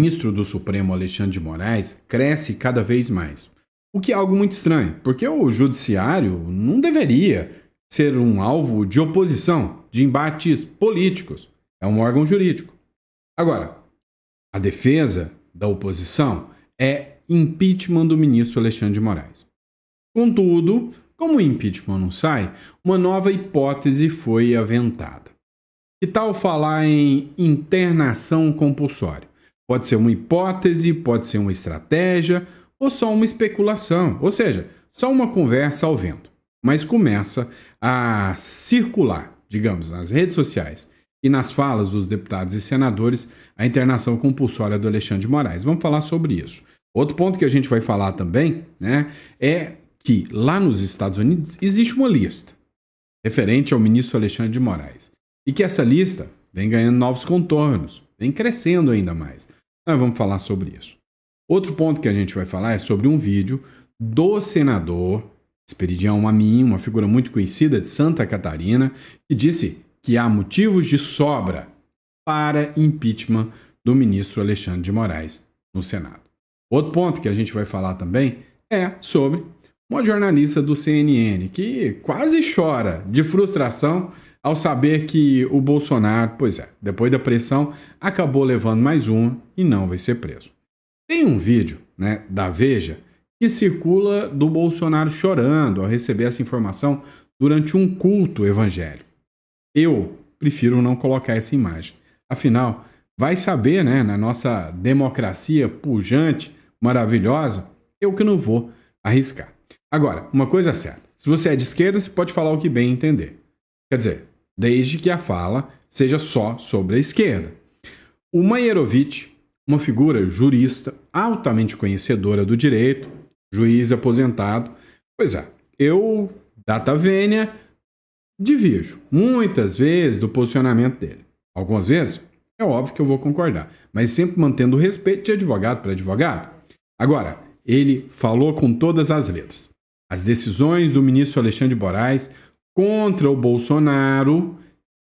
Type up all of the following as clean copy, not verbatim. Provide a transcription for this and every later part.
ministro do Supremo, Alexandre de Moraes, cresce cada vez mais. O que é algo muito estranho, porque o judiciário não deveria ser um alvo de oposição, de embates políticos. É um órgão jurídico. Agora, a defesa da oposição é impeachment do ministro Alexandre de Moraes. Contudo, como o impeachment não sai, uma nova hipótese foi aventada. Que tal falar em internação compulsória? Pode ser uma hipótese, pode ser uma estratégia ou só uma especulação, ou seja, só uma conversa ao vento. Mas começa a circular, digamos, nas redes sociais e nas falas dos deputados e senadores a internação compulsória do Alexandre de Moraes. Vamos falar sobre isso. Outro ponto que a gente vai falar também, é que lá nos Estados Unidos existe uma lista referente ao ministro Alexandre de Moraes e que essa lista vem ganhando novos contornos, vem crescendo ainda mais. Nós vamos falar sobre isso. Outro ponto que a gente vai falar é sobre um vídeo do senador Esperidião Amin, uma figura muito conhecida de Santa Catarina, que disse que há motivos de sobra para impeachment do ministro Alexandre de Moraes no Senado. Outro ponto que a gente vai falar também é sobre uma jornalista do CNN que quase chora de frustração ao saber que o Bolsonaro, depois da pressão, acabou levando mais uma e não vai ser preso. Tem um vídeo, da Veja que circula do Bolsonaro chorando ao receber essa informação durante um culto evangélico. Eu prefiro não colocar essa imagem. Afinal, vai saber, na nossa democracia pujante, maravilhosa, eu que não vou arriscar. Agora, uma coisa é certa. Se você é de esquerda, você pode falar o que bem entender. Quer dizer, desde que a fala seja só sobre a esquerda. O Maierovitch, uma figura jurista altamente conhecedora do direito, juiz aposentado, eu, data vênia, divirjo muitas vezes do posicionamento dele. Algumas vezes, é óbvio que eu vou concordar, mas sempre mantendo o respeito de advogado para advogado. Agora, ele falou com todas as letras. As decisões do ministro Alexandre de Moraes contra o Bolsonaro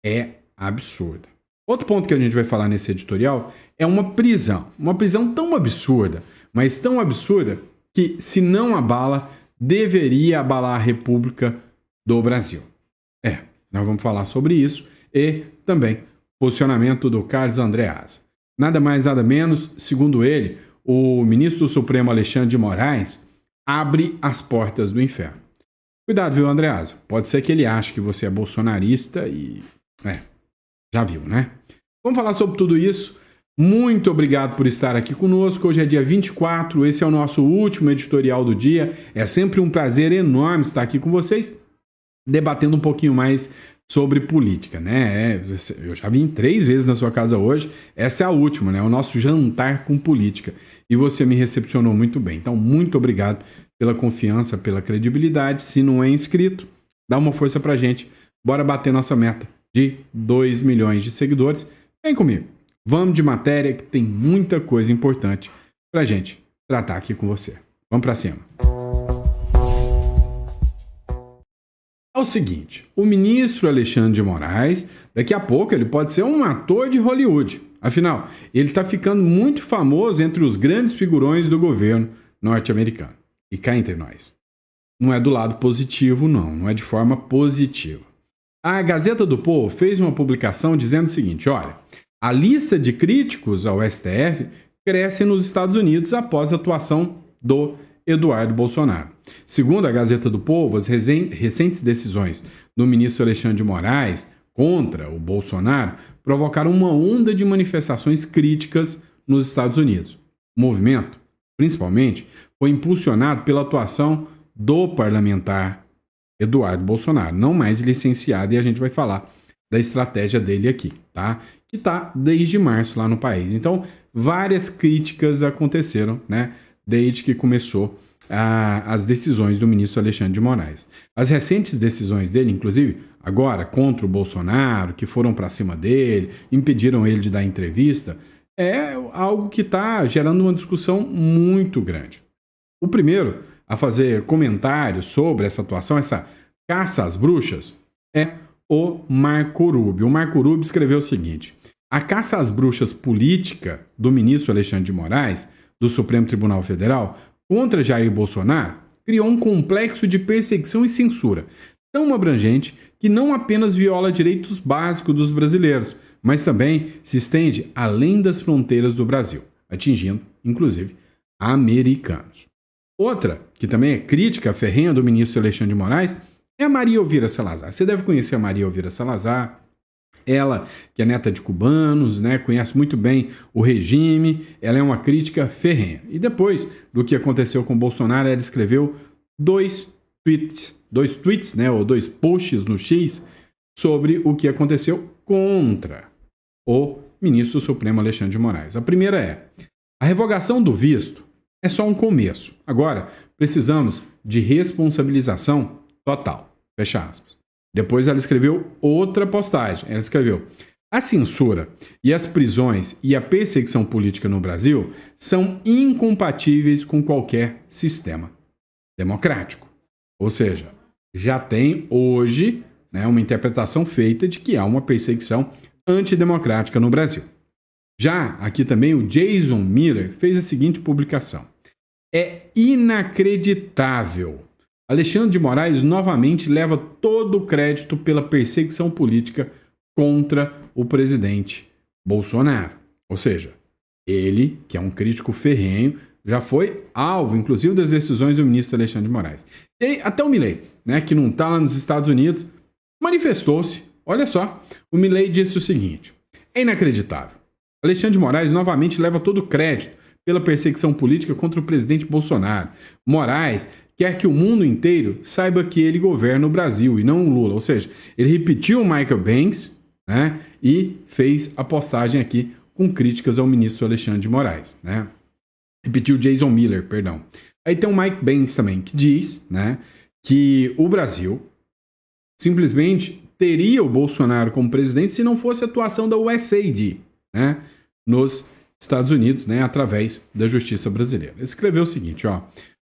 é absurda. Outro ponto que a gente vai falar nesse editorial é uma prisão tão absurda, mas tão absurda que, se não abala, deveria abalar a República do Brasil. Nós vamos falar sobre isso e também posicionamento do Carlos Andreasa. Nada mais, nada menos, segundo ele, o ministro do Supremo Alexandre de Moraes abre as portas do inferno. Cuidado, viu, Andreasa? Pode ser que ele ache que você é bolsonarista e... já viu, né? Vamos falar sobre tudo isso. Muito obrigado por estar aqui conosco. Hoje é dia 24, esse é o nosso último editorial do dia. É sempre um prazer enorme estar aqui com vocês, debatendo um pouquinho mais sobre política, Eu já vim 3 vezes na sua casa hoje, essa é a última, o nosso jantar com política. E você me recepcionou muito bem. Então, muito obrigado pela confiança, pela credibilidade. Se não é inscrito, dá uma força pra gente. Bora bater nossa meta de 2 milhões de seguidores. Vem comigo. Vamos de matéria que tem muita coisa importante pra gente tratar aqui com você. Vamos pra cima. É o seguinte, o ministro Alexandre de Moraes, daqui a pouco ele pode ser um ator de Hollywood. Afinal, ele está ficando muito famoso entre os grandes figurões do governo norte-americano. E cá entre nós, não é do lado positivo, não é de forma positiva. A Gazeta do Povo fez uma publicação dizendo o seguinte, olha, a lista de críticos ao STF cresce nos Estados Unidos após a atuação do Eduardo Bolsonaro. Segundo a Gazeta do Povo, as recentes decisões do ministro Alexandre de Moraes contra o Bolsonaro provocaram uma onda de manifestações críticas nos Estados Unidos. O movimento, principalmente, foi impulsionado pela atuação do parlamentar Eduardo Bolsonaro, não mais licenciado, e a gente vai falar da estratégia dele aqui, tá? Que está desde março lá no país. Então, várias críticas aconteceram, desde que começou as decisões do ministro Alexandre de Moraes. As recentes decisões dele, inclusive, agora contra o Bolsonaro, que foram para cima dele, impediram ele de dar entrevista, é algo que está gerando uma discussão muito grande. O primeiro a fazer comentários sobre essa atuação, essa caça às bruxas, é o Marco Rubio. O Marco Rubio escreveu o seguinte: A caça às bruxas política do ministro Alexandre de Moraes, do Supremo Tribunal Federal, contra Jair Bolsonaro, criou um complexo de perseguição e censura tão abrangente que não apenas viola direitos básicos dos brasileiros, mas também se estende além das fronteiras do Brasil, atingindo, inclusive, americanos. Outra, que também é crítica ferrenha do ministro Alexandre de Moraes, é a Maria Elvira Salazar. Você deve conhecer a Maria Elvira Salazar, ela que é neta de cubanos, né, conhece muito bem o regime, ela é uma crítica ferrenha. E depois do que aconteceu com Bolsonaro, ela escreveu dois tweets, né, ou dois posts no X sobre o que aconteceu contra o ministro Supremo Alexandre de Moraes. A primeira é: a revogação do visto é só um começo. Agora, precisamos de responsabilização total. Fecha aspas. Depois ela escreveu outra postagem. Ela escreveu: a censura e as prisões e a perseguição política no Brasil são incompatíveis com qualquer sistema democrático. Ou seja, já tem hoje, né, uma interpretação feita de que há uma perseguição antidemocrática no Brasil. Já aqui também o Jason Miller fez a seguinte publicação: é inacreditável. Alexandre de Moraes novamente leva todo o crédito pela perseguição política contra o presidente Bolsonaro. Ou seja, ele, que é um crítico ferrenho, já foi alvo, inclusive, das decisões do ministro Alexandre de Moraes. E aí, até o Milei, né, que não está lá nos Estados Unidos, manifestou-se. Olha só, o Milei disse o seguinte: é inacreditável. Alexandre de Moraes novamente leva todo o crédito pela perseguição política contra o presidente Bolsonaro. Moraes quer que o mundo inteiro saiba que ele governa o Brasil e não o Lula. Ou seja, ele repetiu o Michael Banks, né, e fez a postagem aqui com críticas ao ministro Alexandre de Moraes. Né? Repetiu Jason Miller, perdão. Aí tem o Mike Banks também, que diz, né, que o Brasil simplesmente teria o Bolsonaro como presidente se não fosse a atuação da USAID, né, nos Estados Unidos, né, através da justiça brasileira. Ele escreveu o seguinte, ó: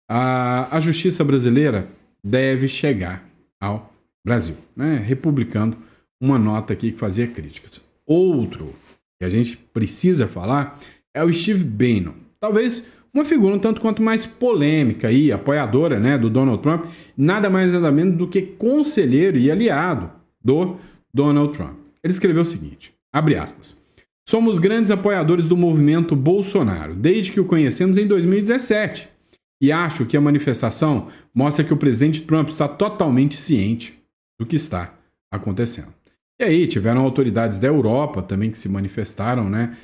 a justiça brasileira deve chegar ao Brasil, né, republicando uma nota aqui que fazia críticas. Outro que a gente precisa falar é o Steve Bannon, talvez uma figura um tanto quanto mais polêmica e apoiadora, né, do Donald Trump, nada mais nada menos do que conselheiro e aliado do Donald Trump. Ele escreveu o seguinte, abre aspas: somos grandes apoiadores do movimento Bolsonaro, desde que o conhecemos em 2017. E acho que a manifestação mostra que o presidente Trump está totalmente ciente do que está acontecendo. E aí tiveram autoridades da Europa também que se manifestaram, né,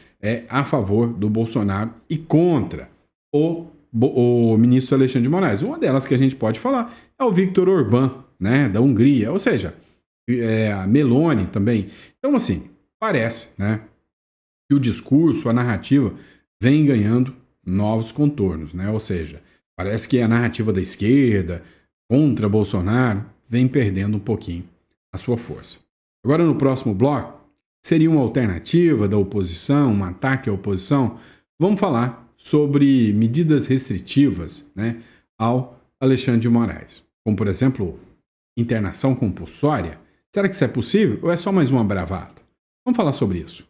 a favor do Bolsonaro e contra o ministro Alexandre de Moraes. Uma delas que a gente pode falar é o Viktor Orbán, né, da Hungria, ou seja, a Meloni também. Então, assim, parece, né, que o discurso, a narrativa vem ganhando novos contornos, né? Ou seja, parece que a narrativa da esquerda contra Bolsonaro vem perdendo um pouquinho a sua força. Agora, no próximo bloco, seria uma alternativa da oposição, um ataque à oposição. Vamos falar sobre medidas restritivas, né, ao Alexandre de Moraes, como, por exemplo, internação compulsória. Será que isso é possível ou é só mais uma bravata? Vamos falar sobre isso.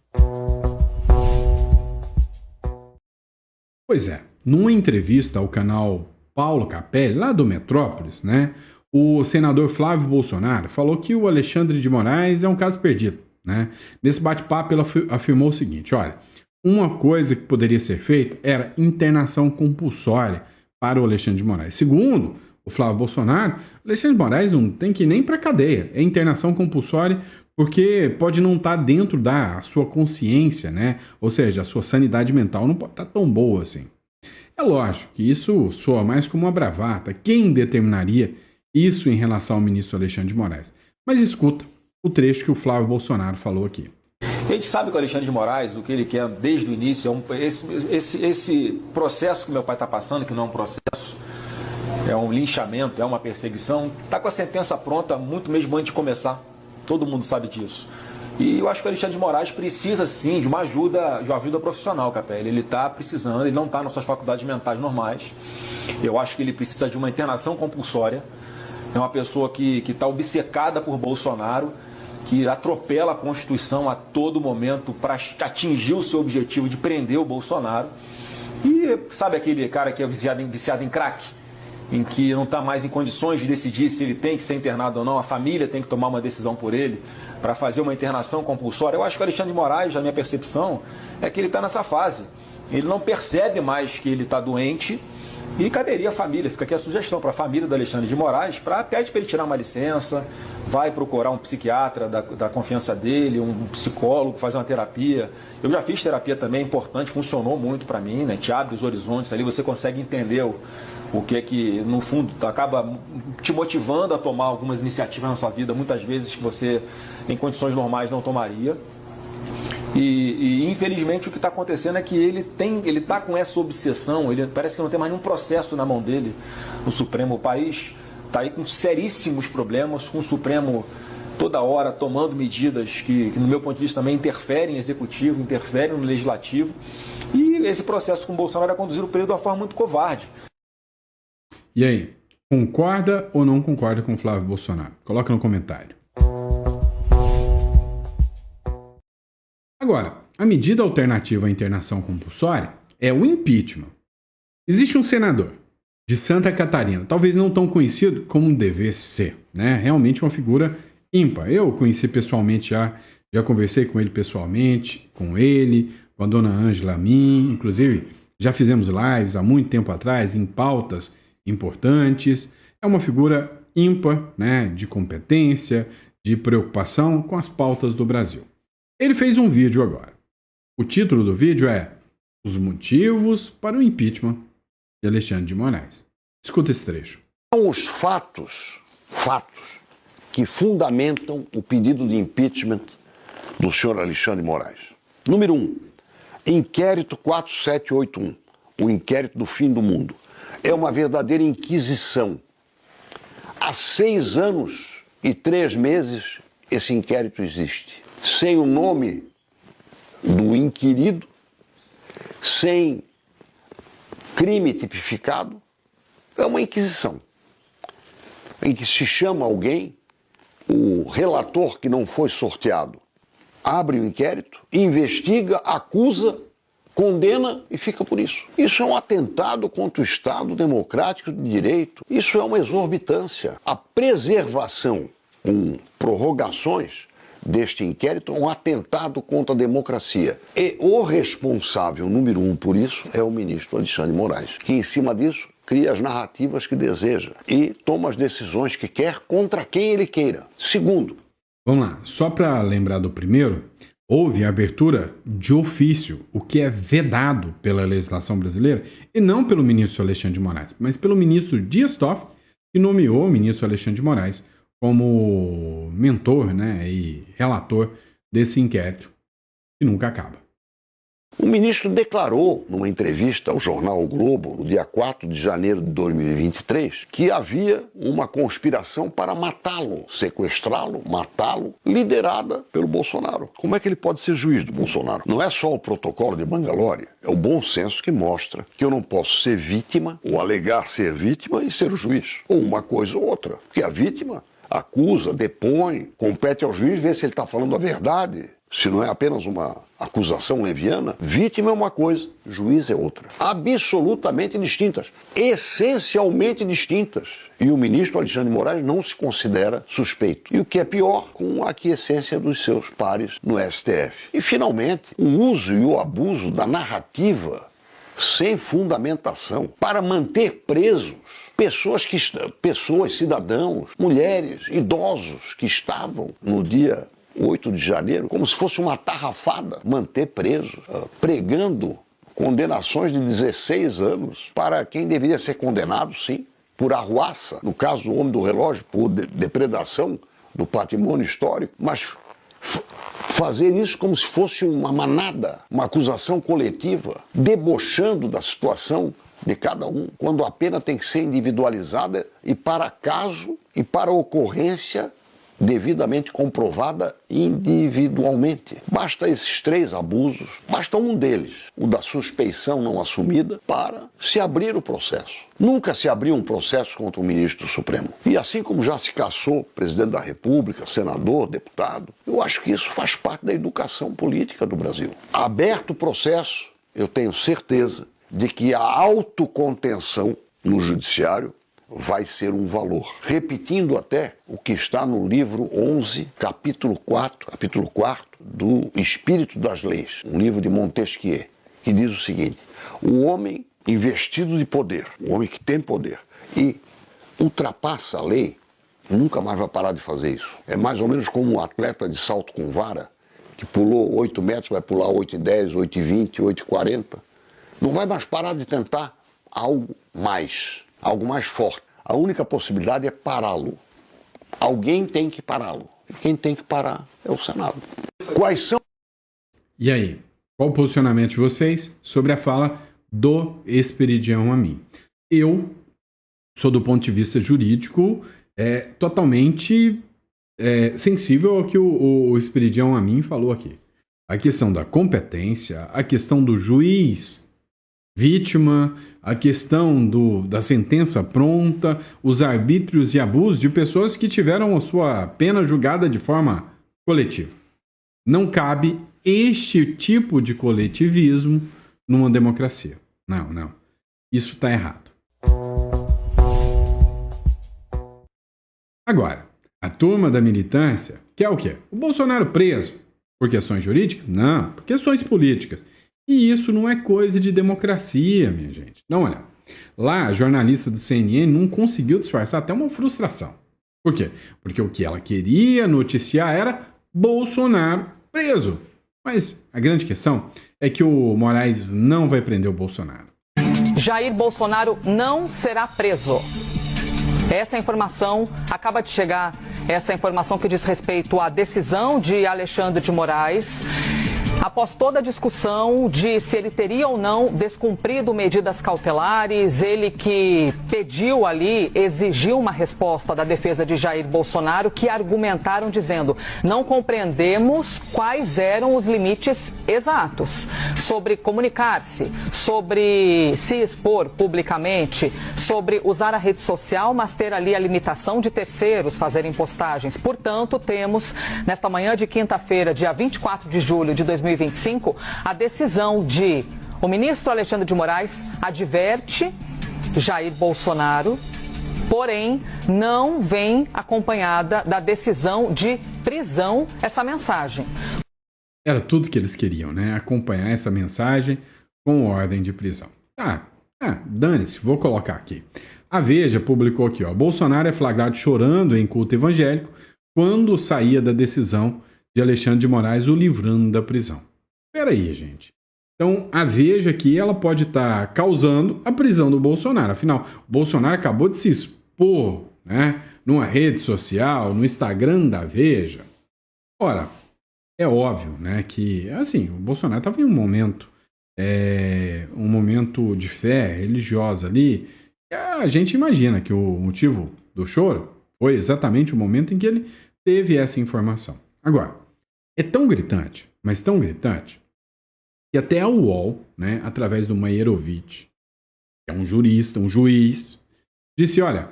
Pois é, numa entrevista ao canal Paulo Capelli, lá do Metrópolis, né, o senador Flávio Bolsonaro falou que o Alexandre de Moraes é um caso perdido. Né? Nesse bate-papo, ele afirmou o seguinte: olha, uma coisa que poderia ser feita era internação compulsória para o Alexandre de Moraes. Segundo o Flávio Bolsonaro, o Alexandre de Moraes não tem que ir nem para a cadeia, é internação compulsória porque pode não estar dentro da sua consciência, né? Ou seja, a sua sanidade mental não pode estar tão boa assim. É lógico que isso soa mais como uma bravata. Quem determinaria isso em relação ao ministro Alexandre de Moraes? Mas escuta o trecho que o Flávio Bolsonaro falou aqui. A gente sabe que o Alexandre de Moraes, o que ele quer desde o início, esse processo que meu pai está passando, que não é um processo, é um linchamento, é uma perseguição, está com a sentença pronta muito mesmo antes de começar. Todo mundo sabe disso. E eu acho que o Alexandre de Moraes precisa, sim, de uma ajuda profissional, Capelli. Ele está precisando, ele não está nas suas faculdades mentais normais. Eu acho que ele precisa de uma internação compulsória. É uma pessoa que está obcecada por Bolsonaro, que atropela a Constituição a todo momento para atingir o seu objetivo de prender o Bolsonaro. E sabe aquele cara que é viciado em crack, em que não está mais em condições de decidir se ele tem que ser internado ou não, a família tem que tomar uma decisão por ele para fazer uma internação compulsória? Eu acho que o Alexandre de Moraes, na minha percepção, é que ele está nessa fase. Ele não percebe mais que ele está doente e caberia à família, fica aqui a sugestão para a família do Alexandre de Moraes, pede para ele tirar uma licença, vai procurar um psiquiatra da confiança dele, um psicólogo, fazer uma terapia. Eu já fiz terapia também, importante, funcionou muito para mim, né? Te abre os horizontes ali, você consegue entender o que é que, no fundo, acaba te motivando a tomar algumas iniciativas na sua vida, muitas vezes que você, em condições normais, não tomaria. E infelizmente o que está acontecendo é que ele está com essa obsessão, ele parece que não tem mais nenhum processo na mão dele no Supremo. O país está aí com seríssimos problemas, com o Supremo toda hora tomando medidas que, no meu ponto de vista, também interferem no Executivo, interferem no Legislativo. E esse processo com o Bolsonaro é conduzido por ele de uma forma muito covarde. E aí, concorda ou não concorda com o Flávio Bolsonaro? Coloca no comentário. Agora, a medida alternativa à internação compulsória é o impeachment. Existe um senador de Santa Catarina, talvez não tão conhecido como deve ser, né? Realmente uma figura ímpar. Eu conheci pessoalmente já conversei com ele pessoalmente, com a dona Ângela Amin, inclusive já fizemos lives há muito tempo atrás em pautas importantes. É uma figura ímpar, né? De competência, de preocupação com as pautas do Brasil. Ele fez um vídeo agora. O título do vídeo é Os Motivos para o Impeachment de Alexandre de Moraes. Escuta esse trecho. São os fatos que fundamentam o pedido de impeachment do senhor Alexandre de Moraes. Número 1, inquérito 4781, o inquérito do fim do mundo. É uma verdadeira inquisição. Há 6 anos e 3 meses esse inquérito existe. Sem o nome do inquirido, sem crime tipificado, é uma inquisição, em que se chama alguém, o relator que não foi sorteado, abre o inquérito, investiga, acusa, condena e fica por isso. Isso é um atentado contra o Estado democrático de direito, isso é uma exorbitância. A preservação com prorrogações deste inquérito é um atentado contra a democracia. E o responsável número 1 por isso é o ministro Alexandre de Moraes, que em cima disso cria as narrativas que deseja e toma as decisões que quer contra quem ele queira. Segundo. Vamos lá, só para lembrar do primeiro, houve a abertura de ofício, o que é vedado pela legislação brasileira, e não pelo ministro Alexandre de Moraes, mas pelo ministro Dias Toffoli, que nomeou o ministro Alexandre de Moraes como mentor, né, e relator desse inquérito que nunca acaba. O ministro declarou, numa entrevista ao jornal O Globo, no dia 4 de janeiro de 2023, que havia uma conspiração para matá-lo, sequestrá-lo, matá-lo, liderada pelo Bolsonaro. Como é que ele pode ser juiz do Bolsonaro? Não é só o protocolo de Bangalore, é o bom senso que mostra que eu não posso ser vítima, ou alegar ser vítima e ser o juiz. Ou uma coisa ou outra, porque a vítima acusa, depõe, compete ao juiz ver se ele está falando a verdade. Se não é apenas uma acusação leviana, vítima é uma coisa, juiz é outra. Absolutamente distintas, essencialmente distintas. E o ministro Alexandre de Moraes não se considera suspeito. E o que é pior, com a aquiescência dos seus pares no STF. E, finalmente, o uso e o abuso da narrativa sem fundamentação para manter presos pessoas, cidadãos, mulheres, idosos que estavam no dia 8 de janeiro, como se fosse uma tarrafada, manter presos, pregando condenações de 16 anos para quem deveria ser condenado, sim, por arruaça, no caso do homem do relógio, por depredação do patrimônio histórico, mas fazer isso como se fosse uma manada, uma acusação coletiva, debochando da situação de cada um, quando a pena tem que ser individualizada e para caso e para ocorrência devidamente comprovada individualmente. Basta esses 3 abusos, basta um deles, o da suspeição não assumida, para se abrir o processo. Nunca se abriu um processo contra o ministro do Supremo. E assim como já se cassou presidente da República, senador, deputado, eu acho que isso faz parte da educação política do Brasil. Aberto o processo, eu tenho certeza de que a autocontenção no judiciário vai ser um valor. Repetindo até o que está no livro 11, capítulo 4 do Espírito das Leis, um livro de Montesquieu, que diz o seguinte: o homem investido de poder, o homem que tem poder e ultrapassa a lei, nunca mais vai parar de fazer isso. É mais ou menos como um atleta de salto com vara, que pulou 8 metros, vai pular 8,10, 8,20, 8,40. Não vai mais parar de tentar algo mais forte. A única possibilidade é pará-lo. Alguém tem que pará-lo. E quem tem que parar é o Senado. Quais são... E aí, qual o posicionamento de vocês sobre a fala do Esperidião Amin? Eu sou, do ponto de vista jurídico, totalmente sensível ao que o Esperidião Amin falou aqui. A questão da competência, a questão do juiz vítima, a questão da sentença pronta, os arbítrios e abusos de pessoas que tiveram a sua pena julgada de forma coletiva. Não cabe este tipo de coletivismo numa democracia. Não. Isso está errado. Agora, a turma da militância quer o quê? O Bolsonaro preso por questões jurídicas? Não, por questões políticas. E isso não é coisa de democracia, minha gente. Dá uma olhada. Lá, a jornalista do CNN não conseguiu disfarçar até uma frustração. Por quê? Porque o que ela queria noticiar era Bolsonaro preso. Mas a grande questão é que o Moraes não vai prender o Bolsonaro. Jair Bolsonaro não será preso. Essa informação acaba de chegar, essa informação que diz respeito à decisão de Alexandre de Moraes. Após toda a discussão de se ele teria ou não descumprido medidas cautelares, ele que pediu ali, exigiu uma resposta da defesa de Jair Bolsonaro, que argumentaram dizendo: não compreendemos quais eram os limites exatos sobre comunicar-se, sobre se expor publicamente, sobre usar a rede social, mas ter ali a limitação de terceiros fazerem postagens. Portanto, temos, nesta manhã de quinta-feira, dia 24 de julho de 2025, a decisão de o ministro Alexandre de Moraes adverte Jair Bolsonaro, porém não vem acompanhada da decisão de prisão essa mensagem. Era tudo que eles queriam, né? Acompanhar essa mensagem com ordem de prisão. Dane-se, vou colocar aqui. A Veja publicou aqui, ó: Bolsonaro é flagrado chorando em culto evangélico quando saía da decisão de Alexandre de Moraes o livrando da prisão. Peraí, gente. Então, a Veja aqui, ela pode estar causando a prisão do Bolsonaro. Afinal, o Bolsonaro acabou de se expor, né, numa rede social, no Instagram da Veja. Ora, é óbvio, né, que, assim, o Bolsonaro estava em um momento de fé religiosa ali. E a gente imagina que o motivo do choro foi exatamente o momento em que ele teve essa informação. Agora, é tão gritante, mas tão gritante, que até a UOL, né, através do Mairovitch, que é um jurista, um juiz, disse: olha,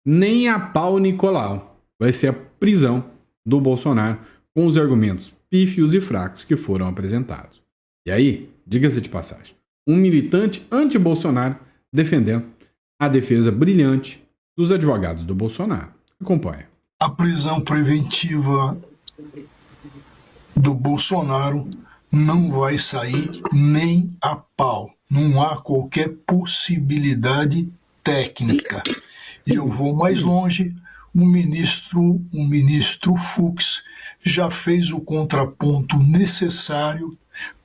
nem a pau Nicolau vai ser a prisão do Bolsonaro com os argumentos pífios e fracos que foram apresentados. E aí, diga-se de passagem, um militante anti-Bolsonaro defendendo a defesa brilhante dos advogados do Bolsonaro. Acompanha. A prisão preventiva do Bolsonaro não vai sair nem a pau. Não há qualquer possibilidade técnica. E eu vou mais longe. O ministro Fux já fez o contraponto necessário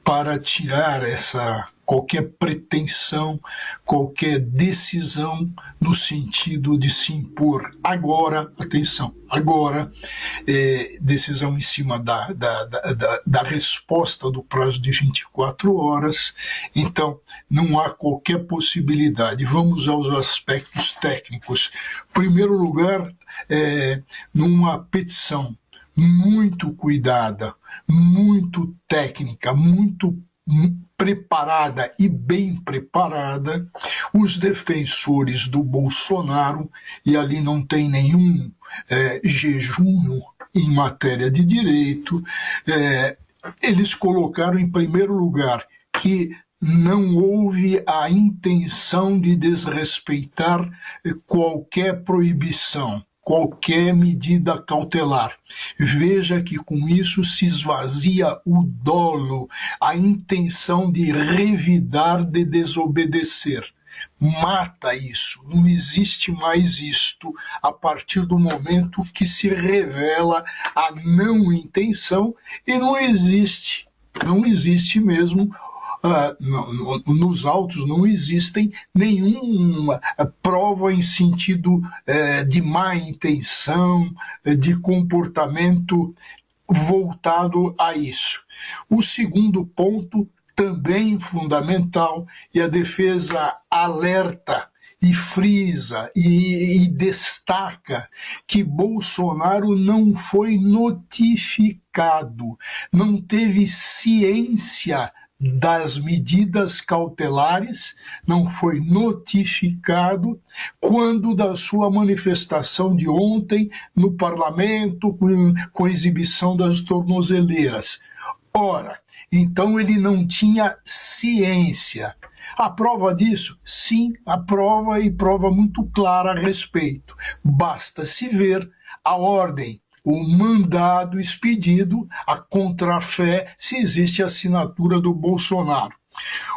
para tirar essa qualquer pretensão, qualquer decisão no sentido de se impor agora, atenção, agora, decisão em cima da resposta do prazo de 24 horas. Então, não há qualquer possibilidade. Vamos aos aspectos técnicos. Em primeiro lugar, numa petição muito cuidada, muito técnica, muito preparada e bem preparada, os defensores do Bolsonaro, e ali não tem nenhum jejum em matéria de direito, eles colocaram em primeiro lugar que não houve a intenção de desrespeitar qualquer proibição, qualquer medida cautelar. Veja que com isso se esvazia o dolo, a intenção de revidar, de desobedecer. Mata isso, não existe mais isto a partir do momento que se revela a não intenção, e não existe mesmo. Nos autos não existem nenhuma prova em sentido de má intenção, de comportamento voltado a isso. O segundo ponto, também fundamental, e a defesa alerta e frisa e destaca que Bolsonaro não foi notificado, não teve ciência das medidas cautelares, não foi notificado quando da sua manifestação de ontem no parlamento com a exibição das tornozeleiras. Ora, então ele não tinha ciência. A prova disso? Sim, a prova, e prova muito clara a respeito. Basta-se ver a ordem, o mandado expedido, a contrafé, se existe a assinatura do Bolsonaro.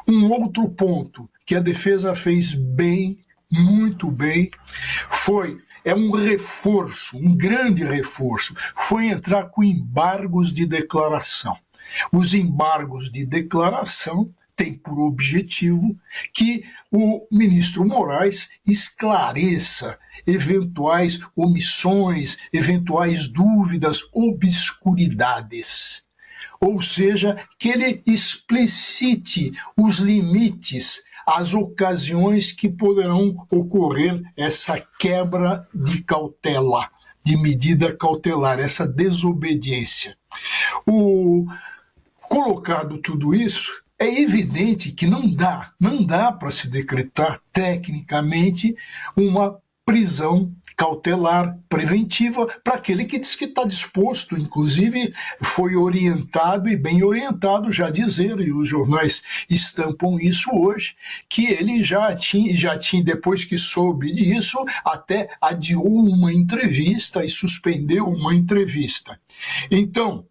Um outro ponto que a defesa fez bem, muito bem, é um reforço, um grande reforço, foi entrar com embargos de declaração. Os embargos de declaração têm por objetivo que o ministro Moraes esclareça eventuais omissões, eventuais dúvidas, obscuridades. Ou seja, que ele explicite os limites, as ocasiões que poderão ocorrer essa quebra de cautela, de medida cautelar, essa desobediência. Colocado tudo isso, é evidente que não dá para se decretar tecnicamente uma prisão cautelar preventiva para aquele que diz que está disposto, inclusive foi orientado, e bem orientado, já dizer, e os jornais estampam isso hoje, que ele já tinha, depois que soube disso, até adiou uma entrevista e suspendeu uma entrevista. Então,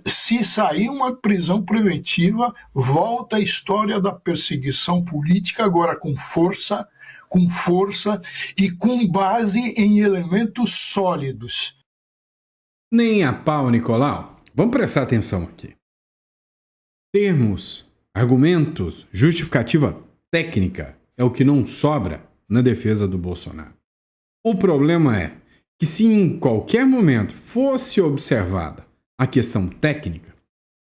se sair uma prisão preventiva, volta a história da perseguição política, agora com força e com base em elementos sólidos. Nem a pau, Nicolau. Vamos prestar atenção aqui. Termos, argumentos, justificativa técnica é o que não sobra na defesa do Bolsonaro. O problema é que se em qualquer momento fosse observada a questão técnica,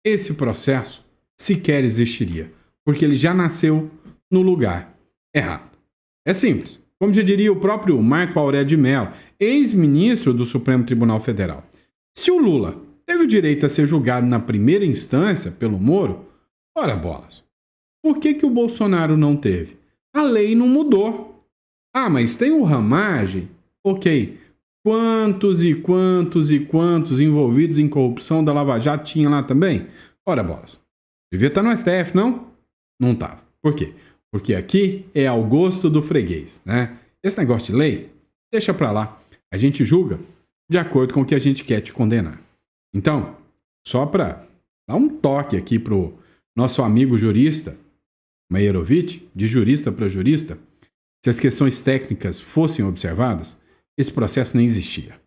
esse processo sequer existiria, porque ele já nasceu no lugar errado. É simples. Como já diria o próprio Marco Aurélio de Mello, ex-ministro do Supremo Tribunal Federal. Se o Lula teve o direito a ser julgado na primeira instância pelo Moro, ora bolas. Por que o Bolsonaro não teve? A lei não mudou. Ah, mas tem o Ramagem? Ok. Quantos envolvidos em corrupção da Lava Jato tinha lá também? Ora bolas. Devia estar no STF, não? Não estava. Por quê? Porque aqui é ao gosto do freguês, né? Esse negócio de lei, deixa pra lá. A gente julga de acordo com o que a gente quer te condenar. Então, só pra dar um toque aqui pro nosso amigo jurista, Meirovitch, de jurista para jurista, se as questões técnicas fossem observadas, esse processo nem existia.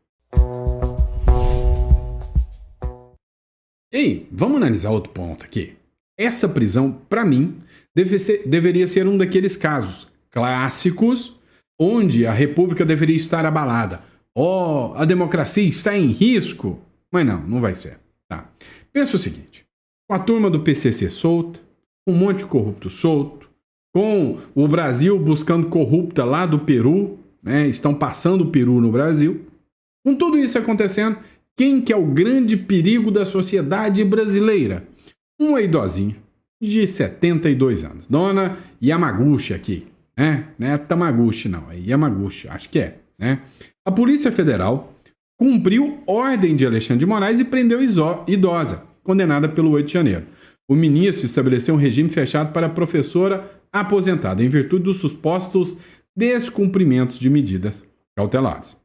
Ei, vamos analisar outro ponto aqui. Essa prisão, para mim, deveria ser um daqueles casos clássicos onde a república deveria estar abalada. Oh, a democracia está em risco. Mas não vai ser. Tá? Pensa o seguinte, com a turma do PCC solta, com um monte de corrupto solto, com o Brasil buscando corrupta lá do Peru, né? Estão passando o Peru no Brasil. Com tudo isso acontecendo, quem que é o grande perigo da sociedade brasileira? Uma idosinha de 72 anos, dona Yamaguchi aqui, né? Não é Tamaguchi não, é Yamaguchi, acho que é, né? A Polícia Federal cumpriu ordem de Alexandre de Moraes e prendeu idosa, condenada pelo 8 de janeiro. O ministro estabeleceu um regime fechado para a professora aposentada, em virtude dos supostos descumprimentos de medidas cautelares.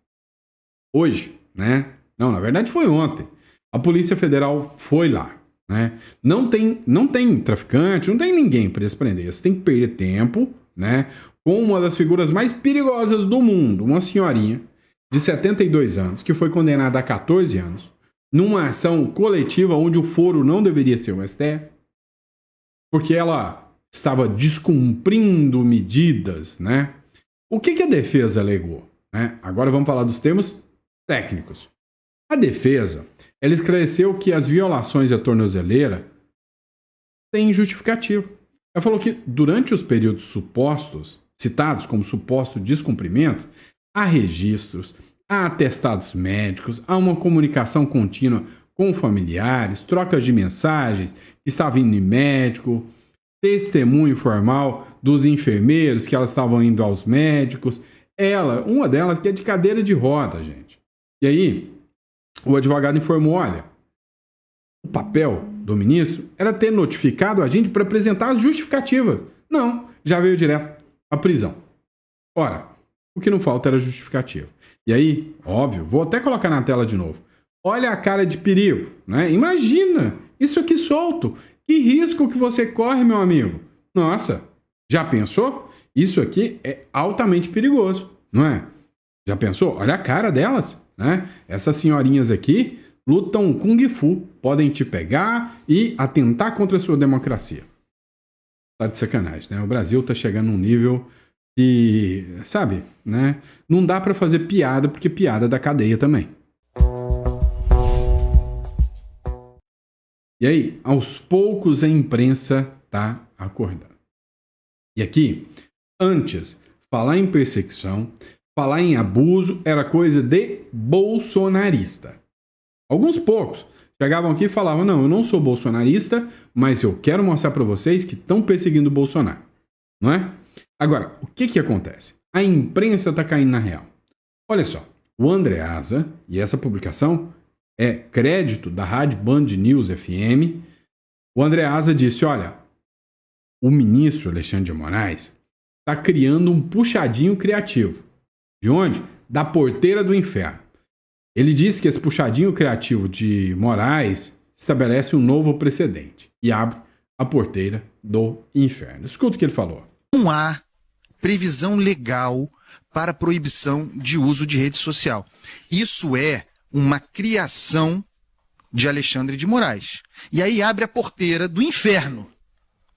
Hoje, né? Não, na verdade foi ontem. A Polícia Federal foi lá, né? Não tem traficante, não tem ninguém para eles prender. Você tem que perder tempo, né? Com uma das figuras mais perigosas do mundo, uma senhorinha de 72 anos, que foi condenada a 14 anos, numa ação coletiva onde o foro não deveria ser o STF, porque ela estava descumprindo medidas, né? O que a defesa alegou? Né? Agora vamos falar dos termos técnicos. A defesa, ela esclareceu que as violações à tornozeleira têm justificativo. Ela falou que durante os períodos supostos, citados como suposto descumprimentos, há registros, há atestados médicos, há uma comunicação contínua com familiares, trocas de mensagens, estava indo em médico, testemunho formal dos enfermeiros que elas estavam indo aos médicos. Uma delas que é de cadeira de roda, gente. E aí, o advogado informou, olha, o papel do ministro era ter notificado a gente para apresentar as justificativas. Não, já veio direto à prisão. Ora, o que não falta era justificativa. E aí, óbvio, vou até colocar na tela de novo. Olha a cara de perigo, né? Imagina, isso aqui solto. Que risco que você corre, meu amigo? Nossa, já pensou? Isso aqui é altamente perigoso, não é? Já pensou? Olha a cara delas, né? Essas senhorinhas aqui lutam Kung Fu, podem te pegar e atentar contra a sua democracia. Tá de sacanagem, né? O Brasil tá chegando num nível que, sabe, né? Não dá para fazer piada, porque piada dá cadeia também. E aí, aos poucos a imprensa tá acordando. E aqui, antes, falar em perseguição, falar em abuso era coisa de bolsonarista. Alguns poucos chegavam aqui e falavam, não, eu não sou bolsonarista, mas eu quero mostrar para vocês que estão perseguindo o Bolsonaro. Não é? Agora, o que acontece? A imprensa está caindo na real. Olha só, o Andreasa, e essa publicação é crédito da Rádio Band News FM, o Andreasa disse, olha, o ministro Alexandre de Moraes está criando um puxadinho criativo. De onde? Da porteira do inferno. Ele disse que esse puxadinho criativo de Moraes estabelece um novo precedente e abre a porteira do inferno. Escuta o que ele falou. Não há previsão legal para proibição de uso de rede social. Isso é uma criação de Alexandre de Moraes. E aí abre a porteira do inferno.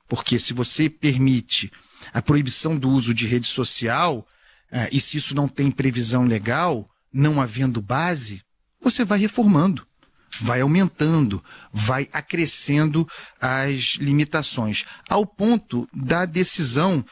Porque se você permite a proibição do uso de rede social, e se isso não tem previsão legal, não havendo base, você vai reformando, vai aumentando, vai acrescendo as limitações, ao ponto da decisão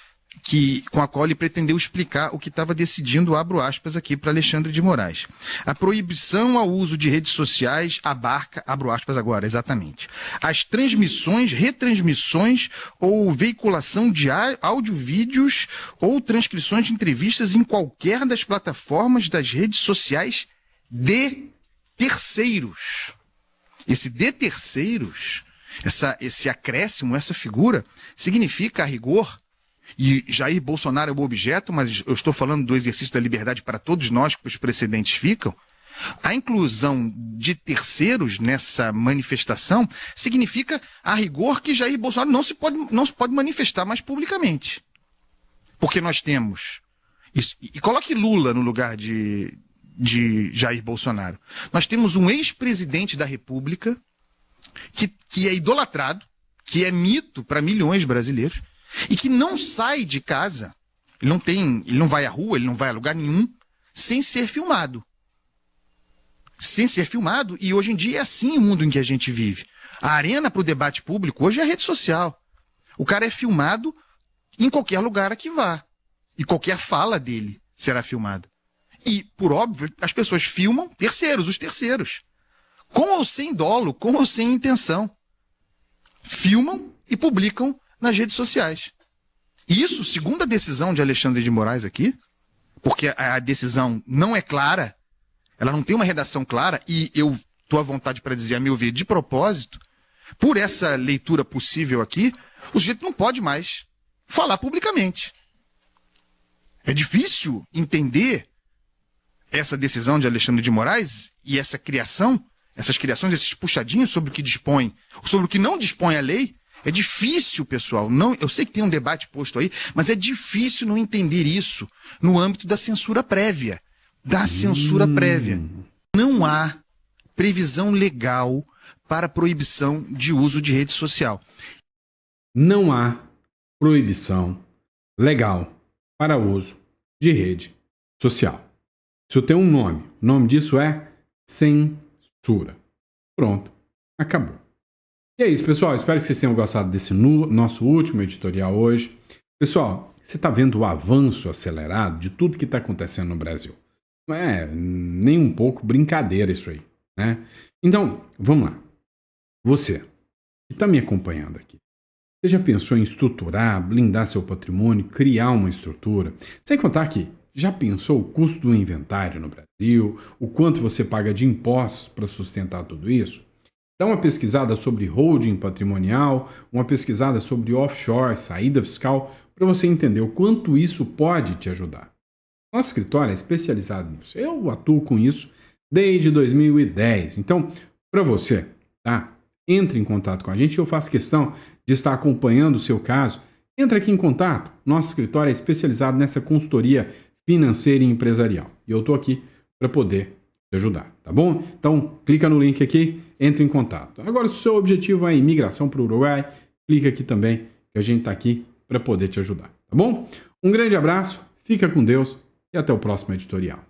com a qual ele pretendeu explicar o que estava decidindo, abro aspas aqui para Alexandre de Moraes. A proibição ao uso de redes sociais abarca, abro aspas agora, exatamente, as transmissões, retransmissões ou veiculação de áudio, vídeos ou transcrições de entrevistas em qualquer das plataformas das redes sociais de terceiros. Esse de terceiros, esse acréscimo, essa figura, significa, a rigor, e Jair Bolsonaro é o objeto, mas eu estou falando do exercício da liberdade para todos nós, que os precedentes ficam, a inclusão de terceiros nessa manifestação significa, a rigor, que Jair Bolsonaro não se pode manifestar mais publicamente. Porque nós temos... E coloque Lula no lugar de Jair Bolsonaro. Nós temos um ex-presidente da República que é idolatrado, que é mito para milhões de brasileiros e que não sai de casa, ele não vai à rua, ele não vai a lugar nenhum sem ser filmado. Sem ser filmado, e hoje em dia é assim o mundo em que a gente vive. A arena para o debate público hoje é a rede social. O cara é filmado em qualquer lugar a que vá. E qualquer fala dele será filmada. E, por óbvio, as pessoas filmam os terceiros. Com ou sem dolo, com ou sem intenção. Filmam e publicam nas redes sociais. E isso, segundo a decisão de Alexandre de Moraes aqui, porque a decisão não é clara, ela não tem uma redação clara, e eu estou à vontade para dizer, a meu ver, de propósito, por essa leitura possível aqui, o sujeito não pode mais falar publicamente. É difícil entender essa decisão de Alexandre de Moraes e essa criação, essas criações, esses puxadinhos sobre o que dispõe, sobre o que não dispõe a lei. É difícil, pessoal. Não, eu sei que tem um debate posto aí, mas é difícil não entender isso no âmbito da censura prévia. Da censura prévia. Não há previsão legal para proibição de uso de rede social. Não há proibição legal para uso de rede social. Isso tem um nome. O nome disso é censura. Pronto. Acabou. E é isso, pessoal. Espero que vocês tenham gostado desse nosso último editorial hoje. Pessoal, você está vendo o avanço acelerado de tudo que está acontecendo no Brasil. Não é nem um pouco brincadeira isso aí, né? Então, vamos lá. Você que está me acompanhando aqui, você já pensou em estruturar, blindar seu patrimônio, criar uma estrutura? Sem contar que já pensou o custo do inventário no Brasil, o quanto você paga de impostos para sustentar tudo isso? Dá uma pesquisada sobre holding patrimonial, uma pesquisada sobre offshore, saída fiscal, para você entender o quanto isso pode te ajudar. Nosso escritório é especializado nisso. Eu atuo com isso desde 2010. Então, para você, tá? Entre em contato com a gente. Eu faço questão de estar acompanhando o seu caso. Entre aqui em contato. Nosso escritório é especializado nessa consultoria financeira e empresarial. E eu estou aqui para poder te ajudar, tá bom? Então, clica no link aqui, entre em contato. Agora, se o seu objetivo é imigração para o Uruguai, clica aqui também, que a gente está aqui para poder te ajudar, tá bom? Um grande abraço, fica com Deus e até o próximo editorial.